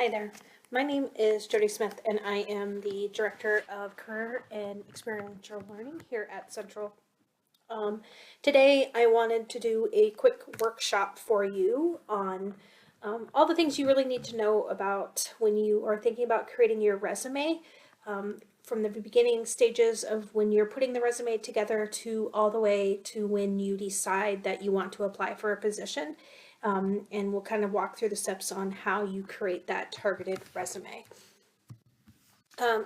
Hi there. My name is Jody Smith, and I am the Director of Career and Experiential Learning here at Central. Um, Today, I wanted to do a quick workshop for you on all the things you really need to know about when you are thinking about creating your resume, from the beginning stages of when you're putting the resume together to all the way to when you decide that you want to apply for a position. And we'll kind of walk through the steps on how you create that targeted resume.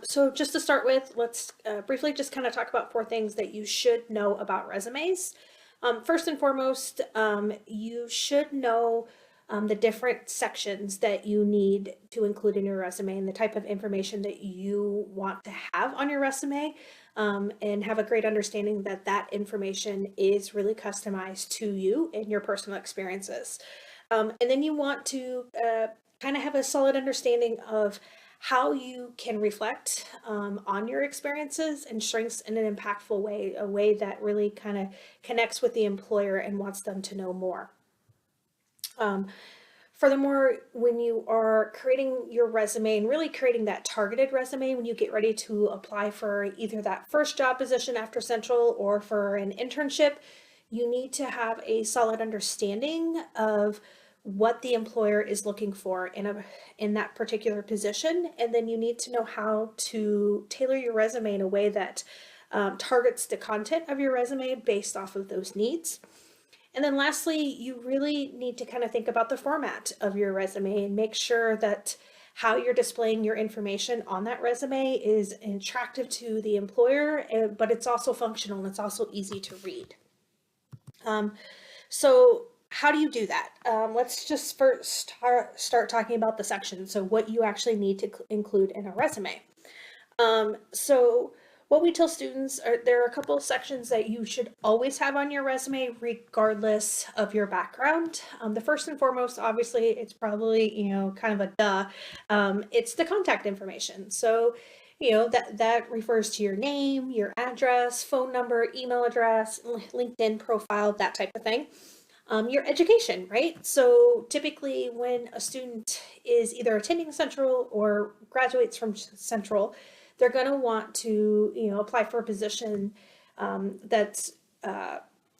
So just to start with, let's briefly just kind of talk about four things that you should know about resumes. First and foremost, you should know the different sections that you need to include in your resume and the type of information that you want to have on your resume, and have a great understanding that that information is really customized to you and your personal experiences. And then you want to kind of have a solid understanding of how you can reflect on your experiences and strengths in an impactful way, a way that really kind of connects with the employer and wants them to know more. Furthermore, when you are creating your resume and really creating that targeted resume, when you get ready to apply for either that first job position after Central or for an internship, you need to have a solid understanding of what the employer is looking for in that particular position, and then you need to know how to tailor your resume in a way that targets the content of your resume based off of those needs. And then lastly, you really need to kind of think about the format of your resume and make sure that how you're displaying your information on that resume is attractive to the employer, but it's also functional and it's also easy to read. So how do you do that? Let's just first start talking about the sections. So what you actually need to include in a resume. So what we tell students are there are a couple of sections that you should always have on your resume regardless of your background. The first and foremost, obviously, it's probably, kind of a duh. It's the contact information. So, that refers to your name, your address, phone number, email address, LinkedIn profile, that type of thing. Your education, right? So typically when a student is either attending Central or graduates from Central, they're going to want to, apply for a position that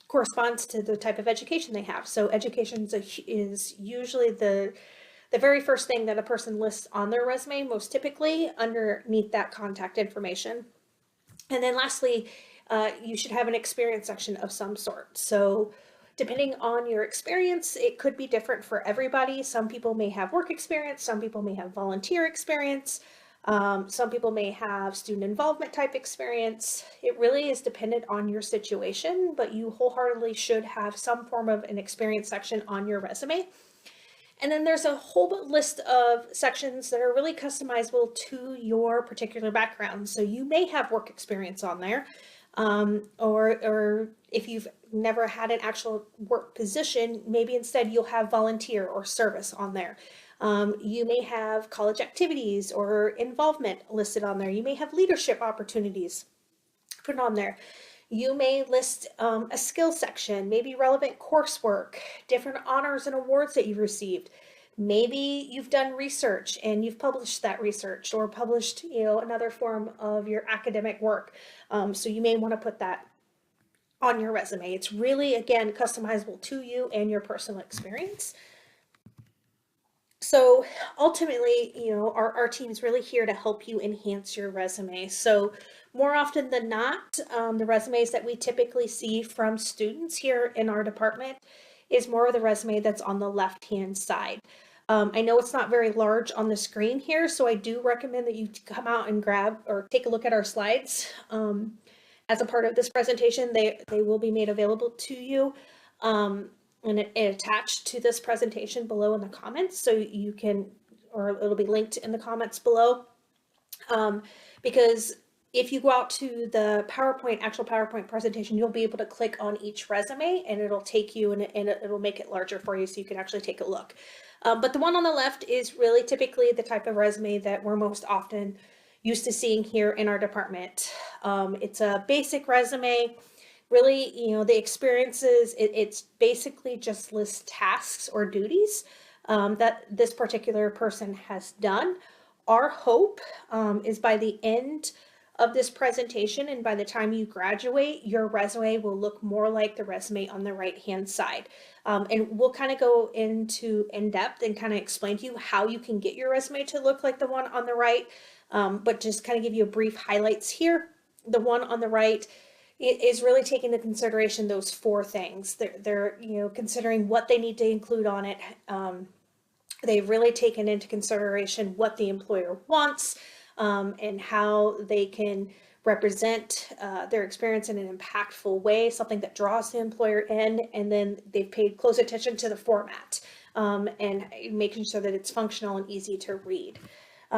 corresponds to the type of education they have. So education is usually the very first thing that a person lists on their resume, most typically underneath that contact information. And then lastly, you should have an experience section of some sort. So depending on your experience, it could be different for everybody. Some people may have work experience, some people may have volunteer experience, some people may have student involvement type experience. It really is dependent on your situation, but you wholeheartedly should have some form of an experience section on your resume. And then there's a whole list of sections that are really customizable to your particular background. So you may have work experience on there, or if you've never had an actual work position, maybe instead you'll have volunteer or service on there. You may have college activities or involvement listed on there. You may have leadership opportunities put on there. You may list a skill section, maybe relevant coursework, different honors and awards that you've received. Maybe you've done research and you've published that research or published, another form of your academic work. So you may want to put that on your resume. It's really, again, customizable to you and your personal experience. So ultimately, our team is really here to help you enhance your resume. So more often than not, the resumes that we typically see from students here in our department is more of the resume that's on the left-hand side. I know it's not very large on the screen here, so I do recommend that you come out and grab or take a look at our slides. As a part of this presentation, they will be made available to you. And attached to this presentation below in the comments, so you can, or it'll be linked in the comments below, because if you go out to the actual PowerPoint presentation, you'll be able to click on each resume and it'll take you and it'll make it larger for you so you can actually take a look. But the one on the left is really typically the type of resume that we're most often used to seeing here in our department. It's a basic resume. Really, the experiences, it's basically just lists tasks or duties that this particular person has done. Our hope is by the end of this presentation and by the time you graduate, your resume will look more like the resume on the right-hand side. And we'll kind of go into in depth and kind of explain to you how you can get your resume to look like the one on the right, but just kind of give you a brief highlights here. The one on the right is really taking into consideration those four things. They're considering what they need to include on it. They've really taken into consideration what the employer wants, and how they can represent their experience in an impactful way, something that draws the employer in, and then they've paid close attention to the format, and making sure that it's functional and easy to read.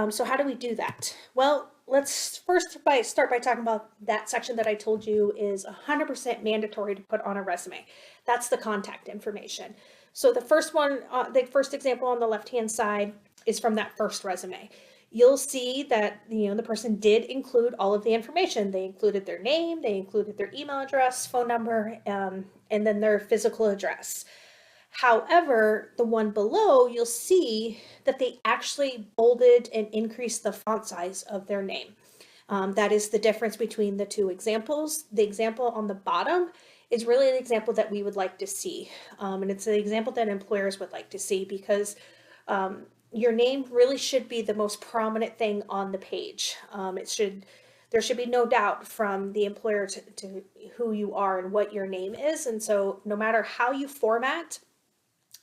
So how do we do that? Well, let's first start by talking about that section that I told you is 100% mandatory to put on a resume. That's the contact information. So the first one, the first example on the left-hand side is from that first resume. You'll see that the person did include all of the information. They included their name, they included their email address, phone number, and then their physical address. However, the one below, you'll see that they actually bolded and increased the font size of their name. That is the difference between the two examples. The example on the bottom is really the example that we would like to see. And it's the example that employers would like to see because your name really should be the most prominent thing on the page. There should be no doubt from the employer to who you are and what your name is. And so no matter how you format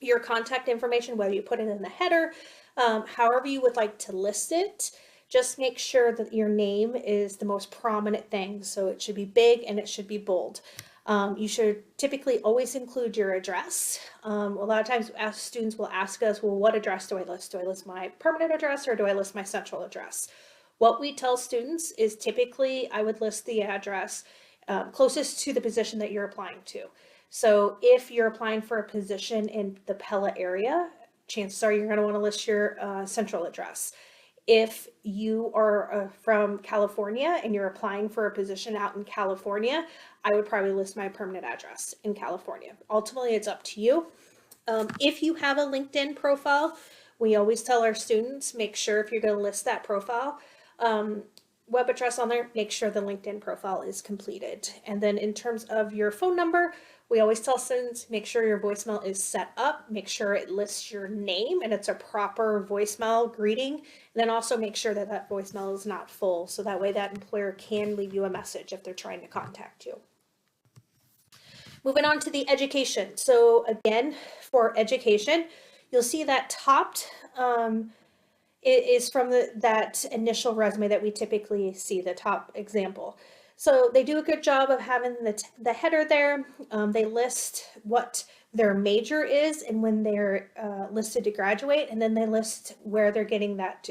your contact information, whether you put it in the header, however you would like to list it, just make sure that your name is the most prominent thing. So it should be big and it should be bold. You should typically always include your address. A lot of times students will ask us, well, what address do I list? Do I list my permanent address or do I list my central address? What we tell students is typically I would list the address closest to the position that you're applying to. So if you're applying for a position in the Pella area, chances are you're going to want to list your central address. If you are from California and you're applying for a position out in California, I would probably list my permanent address in California. Ultimately, it's up to you. If you have a LinkedIn profile, we always tell our students, make sure if you're going to list that profile, web address on there, make sure the LinkedIn profile is completed. And then in terms of your phone number, we always tell students, make sure your voicemail is set up, make sure it lists your name and it's a proper voicemail greeting. And then also make sure that that voicemail is not full. So that way that employer can leave you a message if they're trying to contact you. Moving on to the education. So again, for education, you'll see that topped is from that initial resume that we typically see, the top example. So they do a good job of having the header there. They list what their major is and when they're listed to graduate, and then they list where they're getting that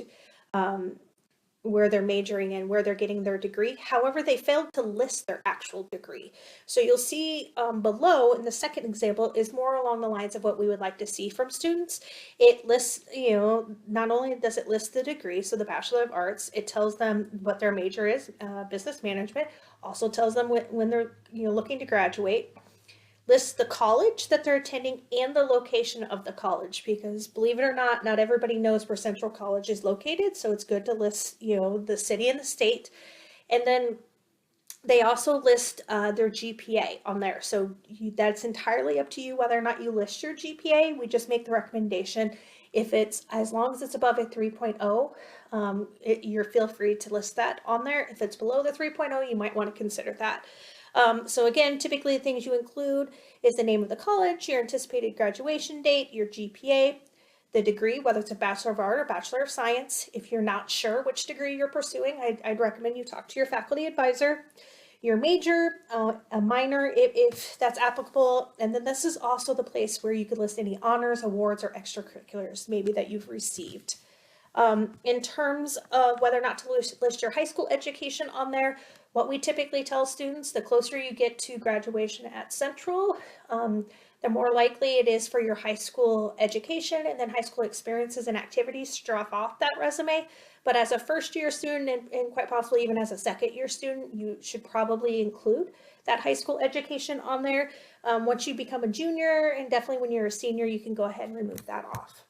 where they're majoring in, where they're getting their degree. However, they failed to list their actual degree. So you'll see below in the second example is more along the lines of what we would like to see from students. It lists, not only does it list the degree, so the Bachelor of Arts, it tells them what their major is, business management, also tells them when they're looking to graduate, lists the college that they're attending and the location of the college, because believe it or not everybody knows where Central College is located, so it's good to list the city and the state. And then they also list their GPA on there, so that's entirely up to you whether or not you list your GPA. We just make the recommendation if it's, as long as it's above a 3.0, you're feel free to list that on there. If it's below the 3.0, you might want to consider that. So again, typically the things you include is the name of the college, your anticipated graduation date, your GPA, the degree, whether it's a Bachelor of Art or Bachelor of Science. If you're not sure which degree you're pursuing, I'd recommend you talk to your faculty advisor, your major, a minor if that's applicable, and then this is also the place where you could list any honors, awards, or extracurriculars maybe that you've received. In terms of whether or not to list your high school education on there, what we typically tell students, the closer you get to graduation at Central, the more likely it is for your high school education and then high school experiences and activities to drop off that resume. But as a first year student and quite possibly even as a second year student, you should probably include that high school education on there. Once you become a junior and definitely when you're a senior, you can go ahead and remove that off.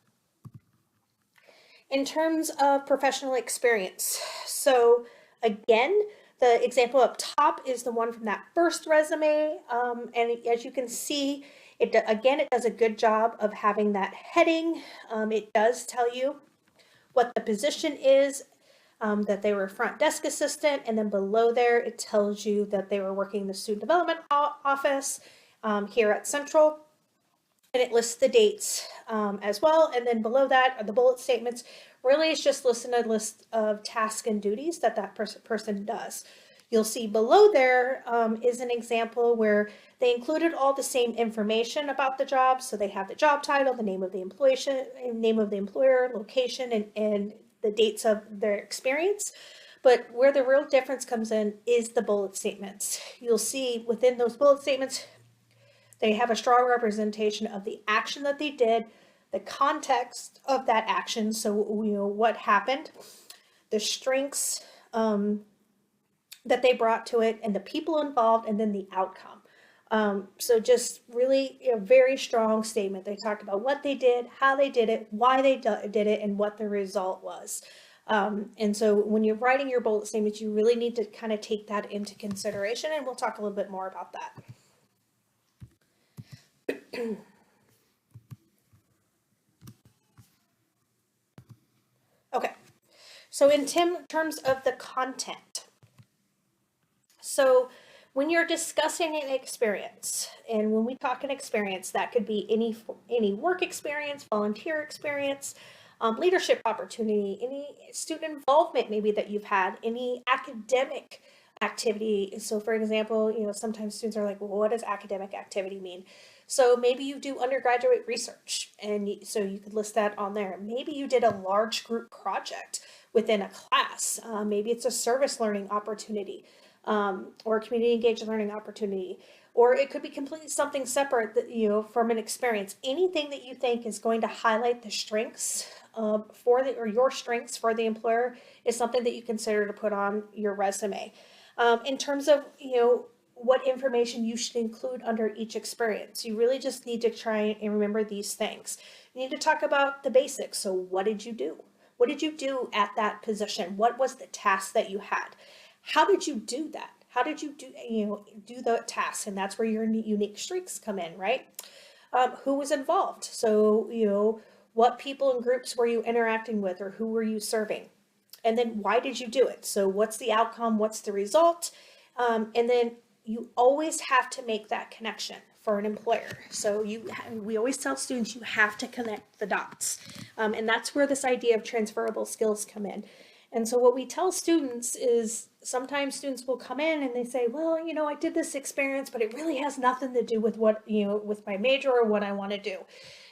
In terms of professional experience, so again, the example up top is the one from that first resume, and as you can see, again, it does a good job of having that heading. It does tell you what the position is, that they were a front desk assistant, and then below there it tells you that they were working in the student development office here at Central, and it lists the dates as well. And then below that are the bullet statements. Really, it's just listing a list of tasks and duties that person does. You'll see below there is an example where they included all the same information about the job. So they have the job title, the name of the employer, location, and the dates of their experience. But where the real difference comes in is the bullet statements. You'll see within those bullet statements, they have a strong representation of the action that they did, the context of that action, so what happened, the strengths that they brought to it, and the people involved, and then the outcome. So just really a very strong statement. They talked about what they did, how they did it, why they did it, and what the result was. And so when you're writing your bullet statements, you really need to kind of take that into consideration, and we'll talk a little bit more about that. Okay, so in terms of the content, so when you're discussing an experience, and when we talk an experience, that could be any work experience, volunteer experience, leadership opportunity, any student involvement maybe that you've had, any academic activity. So for example, sometimes students are like, well, what does academic activity mean? So maybe you do undergraduate research, and so you could list that on there. Maybe you did a large group project within a class. Maybe it's a service learning opportunity, or a community engaged learning opportunity, or it could be completely something separate that, from an experience. Anything that you think is going to highlight the strengths or your strengths for the employer is something that you consider to put on your resume. In terms of, what information you should include under each experience, you really just need to try and remember these things. You need to talk about the basics. So what did you do? What did you do at that position? What was the task that you had? How did you do that? How did you do the task? And that's where your unique strengths come in, right? Who was involved? So, what people and groups were you interacting with, or who were you serving? And then why did you do it? So what's the outcome? What's the result? And then you always have to make that connection for an employer. So we always tell students you have to connect the dots. And that's where this idea of transferable skills come in. And so what we tell students is sometimes students will come in and they say, well, I did this experience, but it really has nothing to do with what, with my major or what I want to do.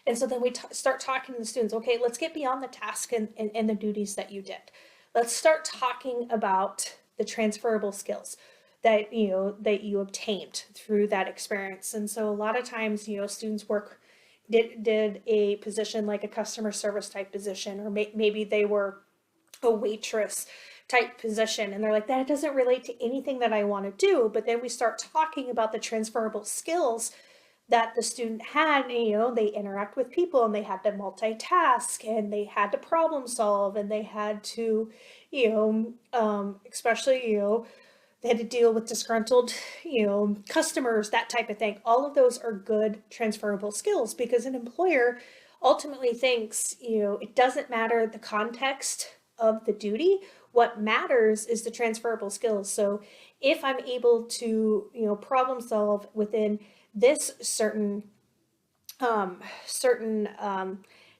And so then we start talking to the students, okay, let's get beyond the task and the duties that you did. Let's start talking about the transferable skills that you obtained through that experience. And so a lot of times, students did a position like a customer service type position, or maybe they were a waitress type position, and they're like, that doesn't relate to anything that I want to do. But then we start talking about the transferable skills that the student had. They interact with people, and they had to multitask, and they had to problem solve, and they had to, especially, they had to deal with disgruntled, customers, that type of thing. All of those are good transferable skills, because an employer ultimately thinks, it doesn't matter the context of the duty. What matters is the transferable skills. So if I'm able to, problem solve within this certain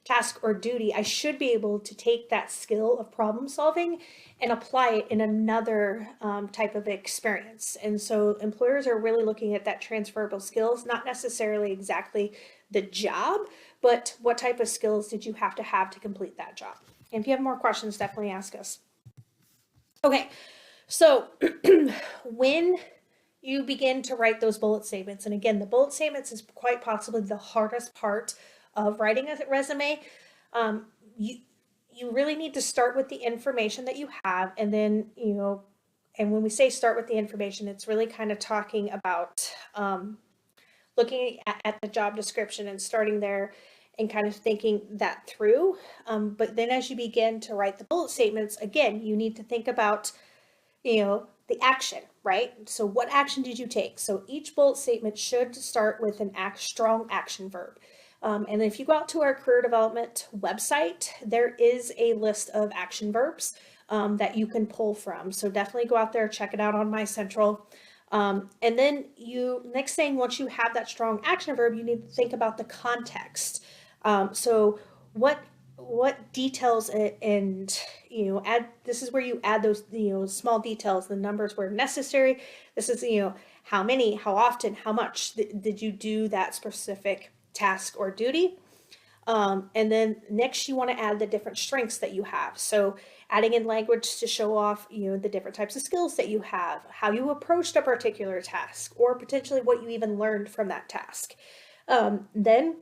task or duty, I should be able to take that skill of problem solving and apply it in another type of experience. And so employers are really looking at that transferable skills, not necessarily exactly the job, but what type of skills did you have to complete that job. And if you have more questions, definitely ask us. Okay, so when you begin to write those bullet statements, and again, the bullet statements is quite possibly the hardest part of writing a resume. You really need to start with the information that you have, and then, and when we say start with the information, it's really kind of talking about looking at the job description and starting there, and kind of thinking that through. But then as you begin to write the bullet statements, again, you need to think about, the action, right? So what action did you take? So each bullet statement should start with an strong action verb. And if you go out to our career development website, there is a list of action verbs that you can pull from. So definitely go out there, check it out on My Central. And then next thing, once you have that strong action verb, you need to think about the context. So what details and add, this is where you add those small details, the numbers where necessary. This is how many, how often, how much did you do that specific task or duty. And then next you want to add the different strengths that you have. So adding in language to show off the different types of skills that you have, how you approached a particular task, or potentially what you even learned from that task. Then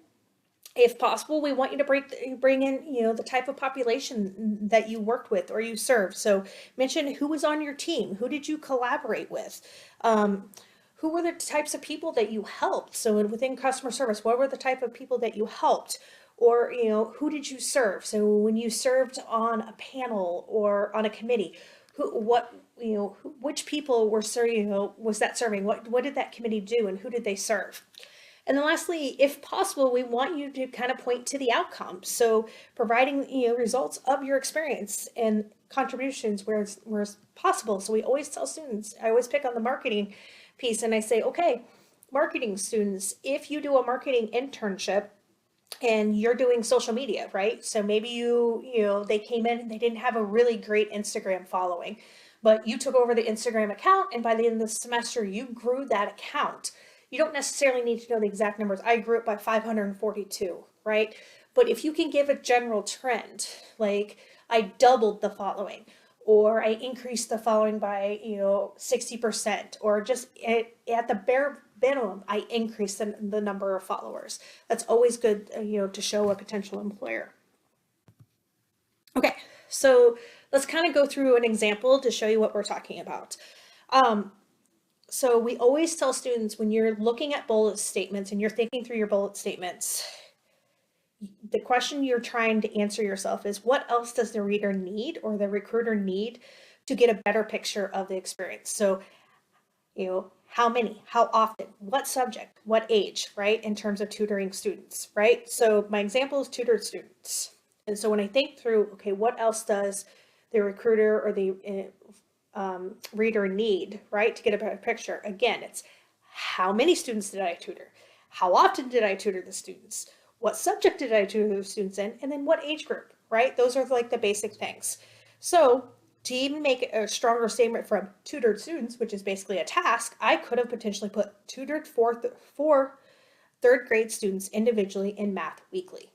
if possible, we want you to bring in, the type of population that you worked with or you served. So mention who was on your team, who did you collaborate with, who were the types of people that you helped. So within customer service, what were the type of people that you helped, or who did you serve? So when you served on a panel or on a committee, which people were serving? Was that serving? What did that committee do, and who did they serve? And then lastly, if possible, we want you to kind of point to the outcome. So providing, results of your experience and contributions where it's possible. So we always tell students, I always pick on the marketing piece and I say, okay, marketing students, if you do a marketing internship and you're doing social media, right? So maybe they came in and they didn't have a really great Instagram following, but you took over the Instagram account, and by the end of the semester, you grew that account. You don't necessarily need to know the exact numbers. I grew it by 542, right? But if you can give a general trend, like I doubled the following, or I increased the following by 60%, or just at the bare minimum, I increased the number of followers. That's always good, to show a potential employer. Okay, so let's kind of go through an example to show you what we're talking about. So we always tell students, when you're looking at bullet statements and you're thinking through your bullet statements, the question you're trying to answer yourself is, what else does the reader need or the recruiter need to get a better picture of the experience? So, how many, how often, what subject, what age, right? In terms of tutoring students, right? So my example is tutored students. And so when I think through, okay, what else does the recruiter or the reader need, right, to get a better picture? Again, it's how many students did I tutor? How often did I tutor the students? What subject did I tutor the students in? And then what age group, right? Those are like the basic things. So to even make a stronger statement from tutored students, which is basically a task, I could have potentially put tutored four third grade students individually in math weekly.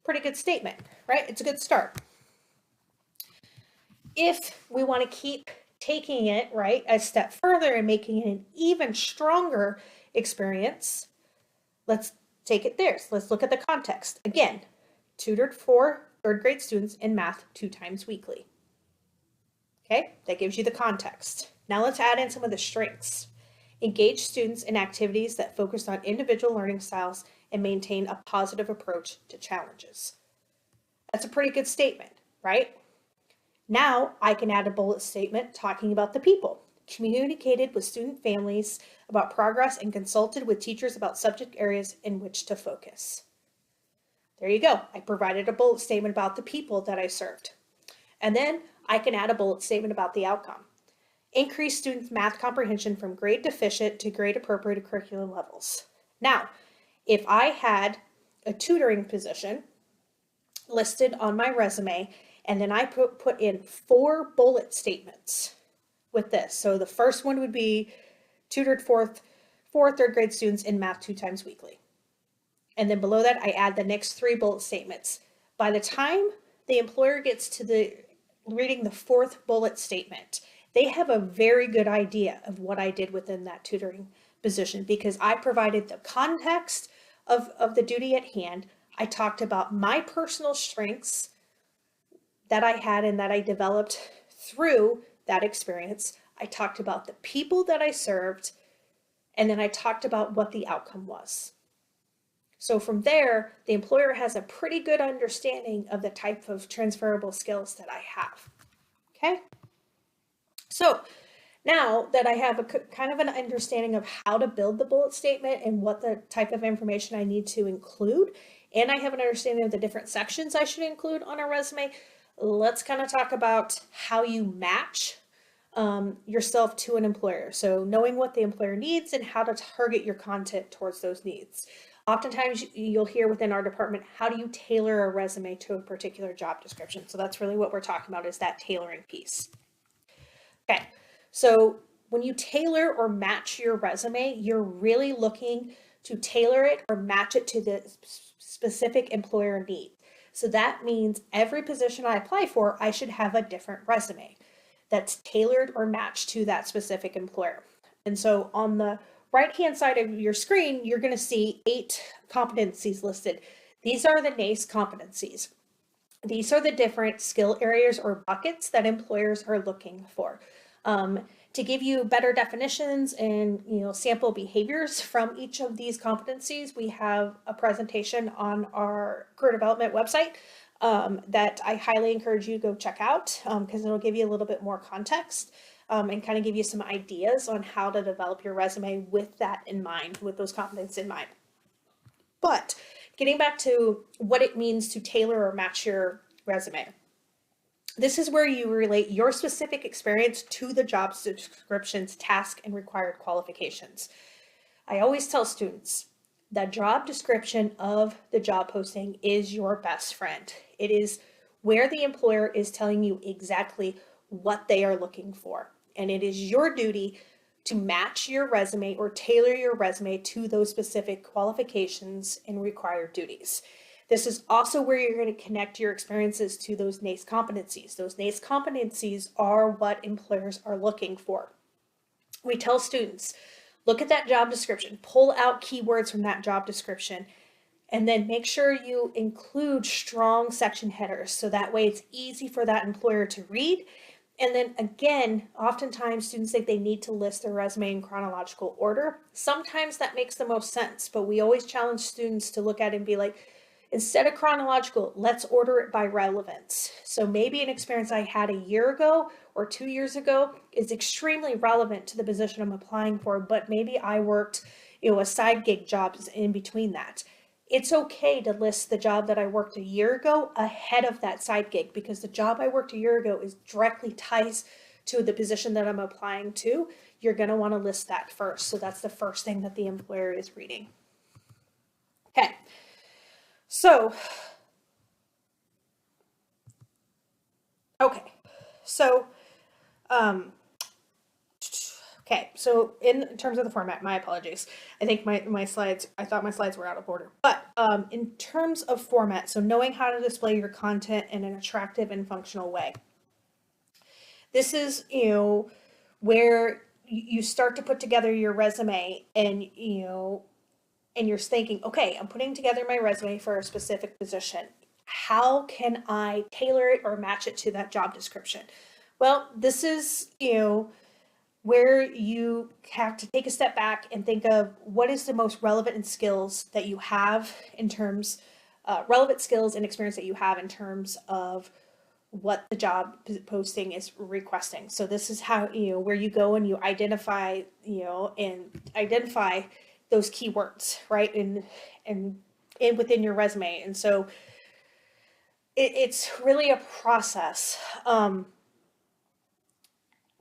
Pretty good statement, right? It's a good start. If we want to keep taking it, right, a step further and making it an even stronger experience, let's take it there. So let's look at the context. Again, tutored 4 third grade students in math 2 times weekly. Okay, that gives you the context. Now let's add in some of the strengths. Engage students in activities that focus on individual learning styles and maintain a positive approach to challenges. That's a pretty good statement, right? Now I can add a bullet statement talking about the people. Communicated with student families about progress and consulted with teachers about subject areas in which to focus. There you go. I provided a bullet statement about the people that I served. And then I can add a bullet statement about the outcome. Increase students' math comprehension from grade deficient to grade appropriate curriculum levels. Now, if I had a tutoring position listed on my resume, and then I put in 4 bullet statements with this. So the first one would be tutored 4 third grade students in math 2 times weekly. And then below that, I add the next 3 bullet statements. By the time the employer gets to reading the 4th bullet statement, they have a very good idea of what I did within that tutoring position, because I provided the context of the duty at hand. I talked about my personal strengths that I had and that I developed through that experience. I talked about the people that I served, and then I talked about what the outcome was. So from there, the employer has a pretty good understanding of the type of transferable skills that I have. Okay? So now that I have a kind of an understanding of how to build the bullet statement and what the type of information I need to include, and I have an understanding of the different sections I should include on a resume, let's kind of talk about how you match yourself to an employer. So knowing what the employer needs and how to target your content towards those needs. Oftentimes you'll hear within our department, how do you tailor a resume to a particular job description? So that's really what we're talking about, is that tailoring piece. Okay, so when you tailor or match your resume, you're really looking to tailor it or match it to the specific employer need. So that means every position I apply for, I should have a different resume that's tailored or matched to that specific employer. And so on the right-hand side of your screen, you're going to see 8 competencies listed. These are the NACE competencies. These are the different skill areas or buckets that employers are looking for. To give you better definitions and sample behaviors from each of these competencies, we have a presentation on our career development website that I highly encourage you to go check out, because it'll give you a little bit more context and kind of give you some ideas on how to develop your resume with that in mind, with those competencies in mind. But getting back to what it means to tailor or match your resume. This is where you relate your specific experience to the job description's task and required qualifications. I always tell students that job description of the job posting is your best friend. It is where the employer is telling you exactly what they are looking for. And it is your duty to match your resume or tailor your resume to those specific qualifications and required duties. This is also where you're going to connect your experiences to those NACE competencies. Those NACE competencies are what employers are looking for. We tell students, look at that job description, pull out keywords from that job description, and then make sure you include strong section headers so that way it's easy for that employer to read. And then again, oftentimes students think they need to list their resume in chronological order. Sometimes that makes the most sense, but we always challenge students to look at it and be like, instead of chronological, let's order it by relevance. So maybe an experience I had a year ago or 2 years ago is extremely relevant to the position I'm applying for, but maybe I worked, a side gig jobs in between that. It's okay to list the job that I worked a year ago ahead of that side gig, because the job I worked a year ago is directly ties to the position that I'm applying to. You're going to want to list that first. So that's the first thing that the employer is reading. Okay. So, okay, so, in terms of the format, my apologies. I think my slides, I thought my slides were out of order. But in terms of format, so knowing how to display your content in an attractive and functional way. This is, where you start to put together your resume and, and you're thinking, okay, I'm putting together my resume for a specific position. How can I tailor it or match it to that job description? Well, this is, where you have to take a step back and think of what is the most relevant skills that you have in terms, relevant skills and experience that you have in terms of what the job posting is requesting. So this is how, where you go and you identify, those keywords, right? And within your resume. And so it's really a process,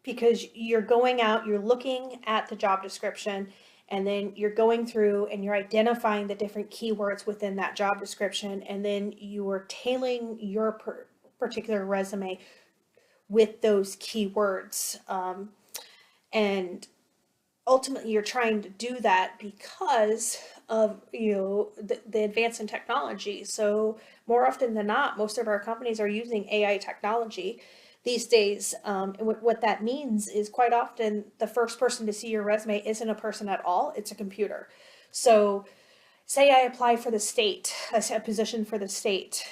because you're going out, you're looking at the job description, and then you're going through and you're identifying the different keywords within that job description. And then you are tailoring your particular resume with those keywords. And ultimately you're trying to do that because of the advance in technology. So more often than not, most of our companies are using AI technology these days. And what that means is quite often the first person to see your resume isn't a person at all, it's a computer. So say I apply for the state, a position for the state.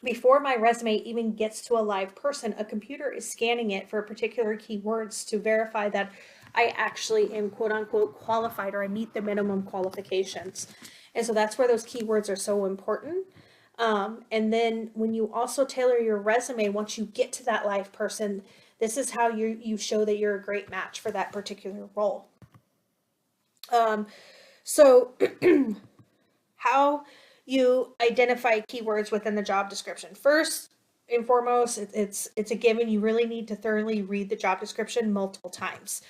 Before my resume even gets to a live person, a computer is scanning it for particular keywords to verify that I actually am quote unquote qualified or I meet the minimum qualifications. And so that's where those keywords are so important. And then when you also tailor your resume, once you get to that live person, this is how you show that you're a great match for that particular role. So how you identify keywords within the job description. First and foremost, it's a given. You really need to thoroughly read the job description multiple times.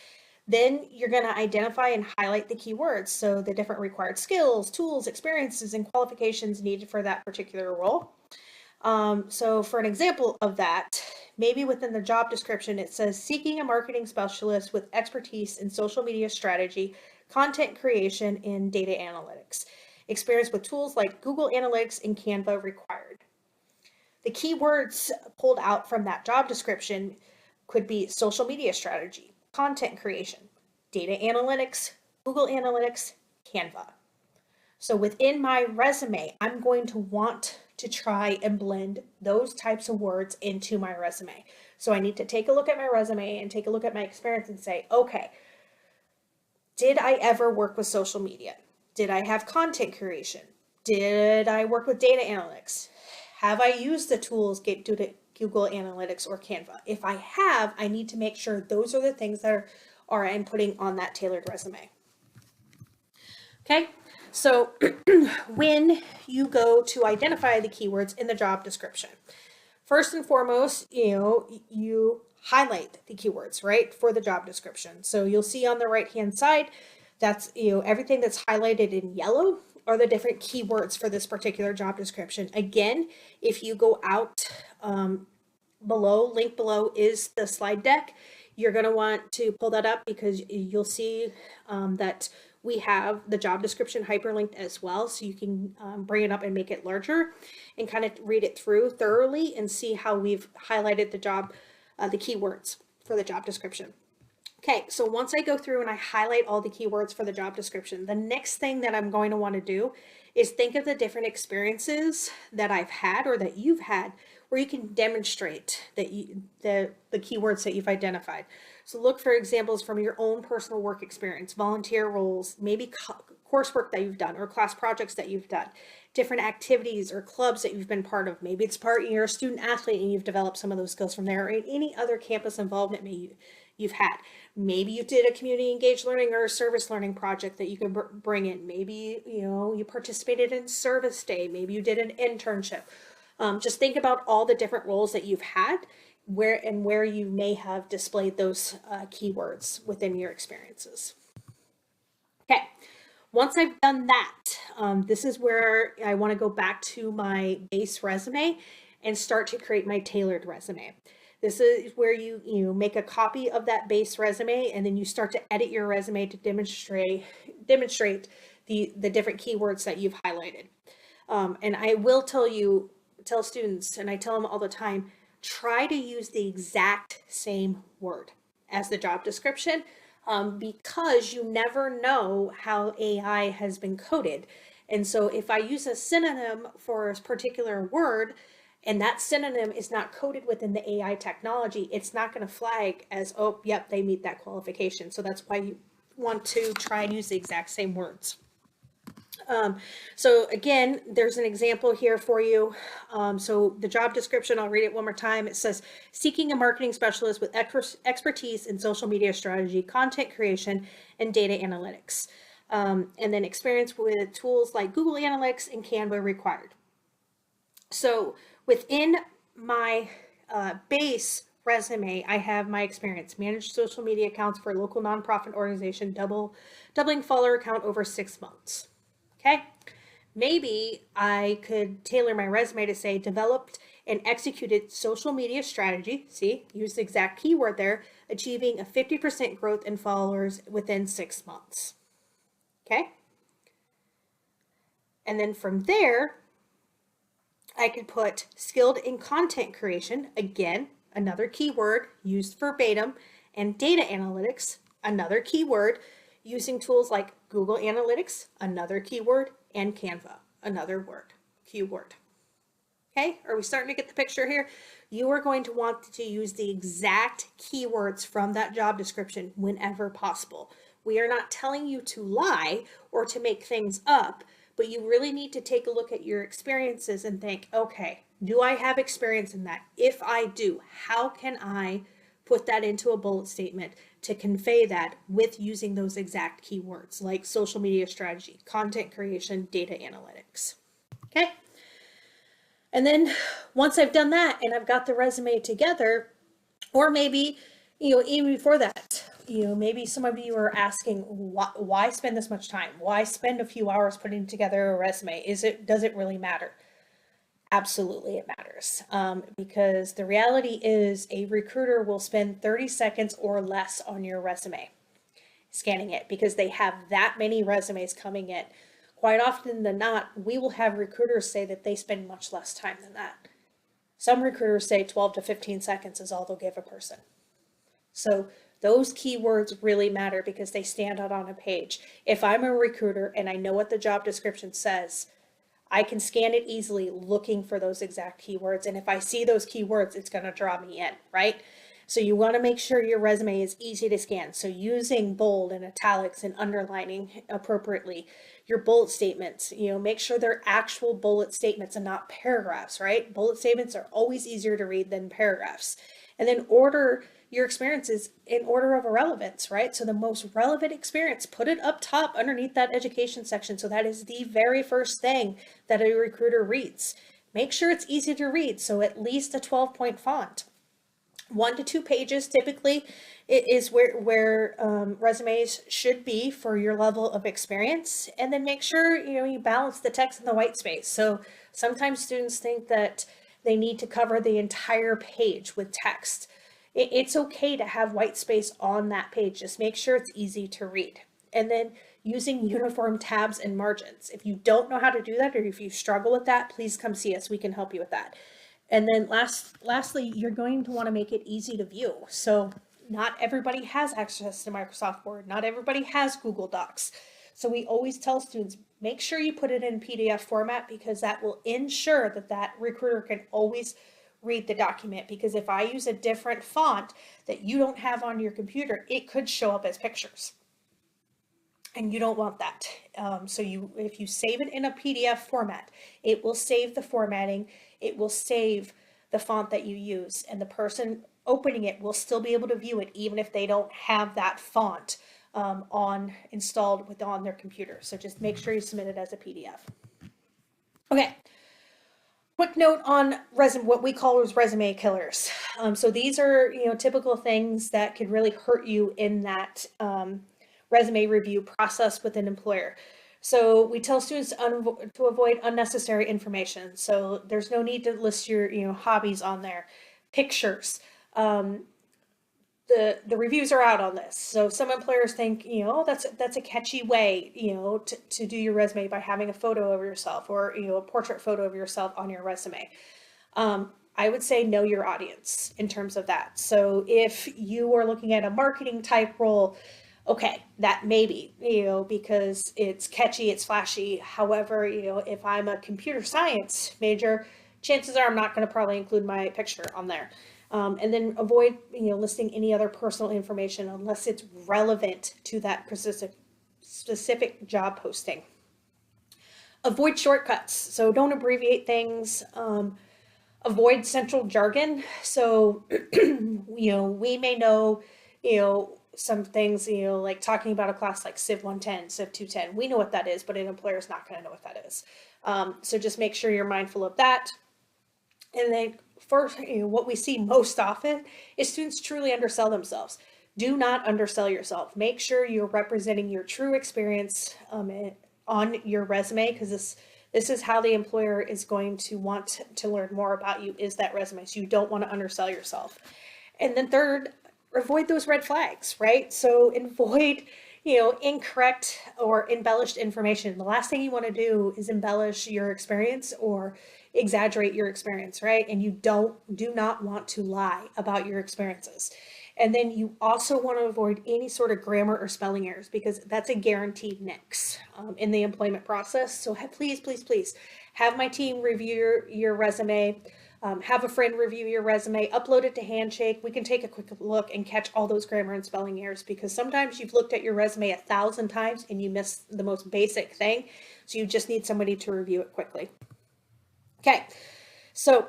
Then you're going to identify and highlight the keywords. So the different required skills, tools, experiences, and qualifications needed for that particular role. So for an example of that, maybe within the job description, it says seeking a marketing specialist with expertise in social media strategy, content creation, and data analytics. Experience with tools like Google Analytics and Canva required. The keywords pulled out from that job description could be social media strategy, content creation, data analytics, Google Analytics, Canva. So within my resume, I'm going to want to try and blend those types of words into my resume. So I need to take a look at my resume and take a look at my experience and say, okay, did I ever work with social media? Did I have content creation? Did I work with data analytics? Have I used the tools due to Google Analytics or Canva? If I have, I need to make sure those are the things that are I'm putting on that tailored resume. Okay, so when you go to identify the keywords in the job description, first and foremost, you highlight the keywords, right, for the job description. So you'll see on the right-hand side, that's, everything that's highlighted in yellow are the different keywords for this particular job description. Again, if you go out link below is the slide deck. You're going to want to pull that up because you'll see that we have the job description hyperlinked as well, so you can bring it up and make it larger and kind of read it through thoroughly and see how we've highlighted the keywords for the job description. Okay, so once I go through and I highlight all the keywords for the job description, the next thing that I'm going to want to do is think of the different experiences that I've had or that you've had where you can demonstrate that the keywords that you've identified. So look for examples from your own personal work experience, volunteer roles, maybe coursework that you've done or class projects that you've done, different activities or clubs that you've been part of. Maybe you're a student athlete and you've developed some of those skills from there, or any other campus involvement you've had. Maybe you did a community engaged learning or a service learning project that you can bring in. Maybe you participated in service day. Maybe you did an internship. Just think about all the different roles that you've had where you may have displayed those keywords within your experiences. Okay, once I've done that, this is where I want to go back to my base resume and start to create my tailored resume. This is where you make a copy of that base resume and then you start to edit your resume to demonstrate the different keywords that you've highlighted. And I will tell students, and I tell them all the time, try to use the exact same word as the job description because you never know how AI has been coded. And so if I use a synonym for a particular word, and that synonym is not coded within the AI technology, it's not going to flag as, oh, yep, they meet that qualification. So that's why you want to try and use the exact same words. So again, there's an example here for you. So the job description, I'll read it one more time. It says, seeking a marketing specialist with expertise in social media strategy, content creation, and data analytics. And then experience with tools like Google Analytics and Canva required. So within my base resume, I have my experience, managed social media accounts for a local nonprofit organization, doubling follower count over 6 months. Okay, maybe I could tailor my resume to say developed and executed social media strategy. See, use the exact keyword there, achieving a 50% growth in followers within 6 months. Okay, and then from there, I could put skilled in content creation, again, another keyword used verbatim, and data analytics, another keyword, using tools like Google Analytics, another keyword, and Canva, another keyword. Okay, are we starting to get the picture here? You are going to want to use the exact keywords from that job description whenever possible. We are not telling you to lie or to make things up, but you really need to take a look at your experiences and think, okay, do I have experience in that? If I do, how can I put that into a bullet statement to convey that with using those exact keywords like social media strategy, content creation, data analytics? Okay. And then once I've done that and I've got the resume together, or maybe, even before that, maybe some of you are asking, why spend this much time? Why spend a few hours putting together a resume? Does it really matter? Absolutely, it matters. Because the reality is a recruiter will spend 30 seconds or less on your resume, scanning it, because they have that many resumes coming in. Quite often than not, we will have recruiters say that they spend much less time than that. Some recruiters say 12 to 15 seconds is all they'll give a person. So those keywords really matter because they stand out on a page. If I'm a recruiter and I know what the job description says, I can scan it easily looking for those exact keywords. And if I see those keywords, it's going to draw me in, right? So you want to make sure your resume is easy to scan. So using bold and italics and underlining appropriately, your bullet statements, make sure they're actual bullet statements and not paragraphs, right? Bullet statements are always easier to read than paragraphs. And then order your experiences in order of relevance, right? So the most relevant experience, put it up top underneath that education section. So that is the very first thing that a recruiter reads. Make sure it's easy to read. So at least a 12-point font. 1 to 2 pages typically is where resumes should be for your level of experience. And then make sure you balance the text and the white space. So sometimes students think that they need to cover the entire page with text. It's okay to have white space on that page. Just make sure it's easy to read. And then using uniform tabs and margins. If you don't know how to do that, or if you struggle with that, please come see us. We can help you with that. And then lastly, you're going to want to make it easy to view. So not everybody has access to Microsoft Word. Not everybody has Google Docs. So we always tell students, make sure you put it in PDF format, because that will ensure that recruiter can always read the document. Because if I use a different font that you don't have on your computer, it could show up as pictures. And you don't want that. So if you save it in a PDF format, it will save the formatting, it will save the font that you use, and the person opening it will still be able to view it even if they don't have that font installed on their computer. So just make sure you submit it as a PDF. Okay. Quick note on what we call resume killers. So these are typical things that could really hurt you in that resume review process with an employer. So we tell students to avoid unnecessary information. So there's no need to list your hobbies on there. Pictures. The reviews are out on this. So some employers think, oh, that's a catchy way, to do your resume by having a photo of yourself, or a portrait photo of yourself on your resume. I would say know your audience in terms of that. So if you are looking at a marketing type role, okay, that maybe, because it's catchy, it's flashy. However, if I'm a computer science major, chances are I'm not going to probably include my picture on there. And then avoid, listing any other personal information unless it's relevant to that specific job posting. Avoid shortcuts. So don't abbreviate things. Avoid central jargon. So, we may know, some things, like talking about a class like Civ 110, Civ 210. We know what that is, but an employer is not going to know what that is. So just make sure you're mindful of that. And then first, what we see most often is students truly undersell themselves. Do not undersell yourself. Make sure you're representing your true experience on your resume, because this is how the employer is going to want to learn more about you, is that resume. So you don't want to undersell yourself. And then third, avoid those red flags, right? So avoid, incorrect or embellished information. The last thing you want to do is embellish your experience or exaggerate your experience, right? And you do not want to lie about your experiences. And then you also want to avoid any sort of grammar or spelling errors, because that's a guaranteed nix in the employment process. So please, please, please have my team review your resume. Have a friend review your resume, upload it to Handshake. We can take a quick look and catch all those grammar and spelling errors, because sometimes you've looked at your resume 1,000 times and you miss the most basic thing. So you just need somebody to review it quickly. Okay, so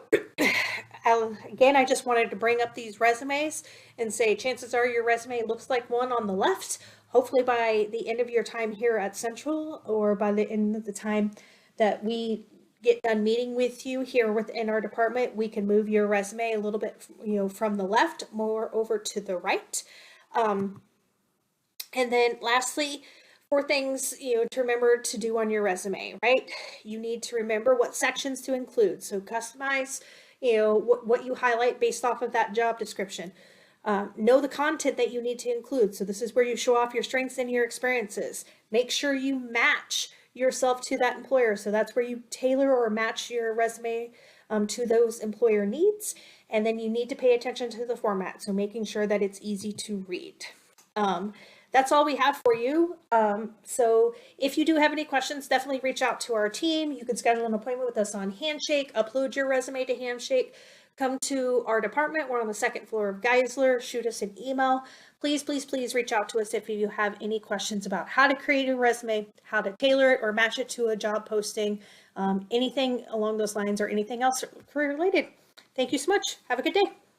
again, I just wanted to bring up these resumes and say chances are your resume looks like one on the left. Hopefully by the end of your time here at Central, or by the end of the time that we get done meeting with you here within our department, we can move your resume a little bit, from the left more over to the right. And then lastly, 4 things, to remember to do on your resume, right? You need to remember what sections to include. So customize, what you highlight based off of that job description. Know the content that you need to include. So this is where you show off your strengths and your experiences. Make sure you match yourself to that employer. So that's where you tailor or match your resume to those employer needs. And then you need to pay attention to the format. So making sure that it's easy to read. That's all we have for you. So if you do have any questions, definitely reach out to our team. You can schedule an appointment with us on Handshake, upload your resume to Handshake, come to our department. We're on the 2nd floor of Geisler. Shoot us an email. Please, please, please reach out to us if you have any questions about how to create a resume, how to tailor it or match it to a job posting, anything along those lines or anything else career related. Thank you so much. Have a good day.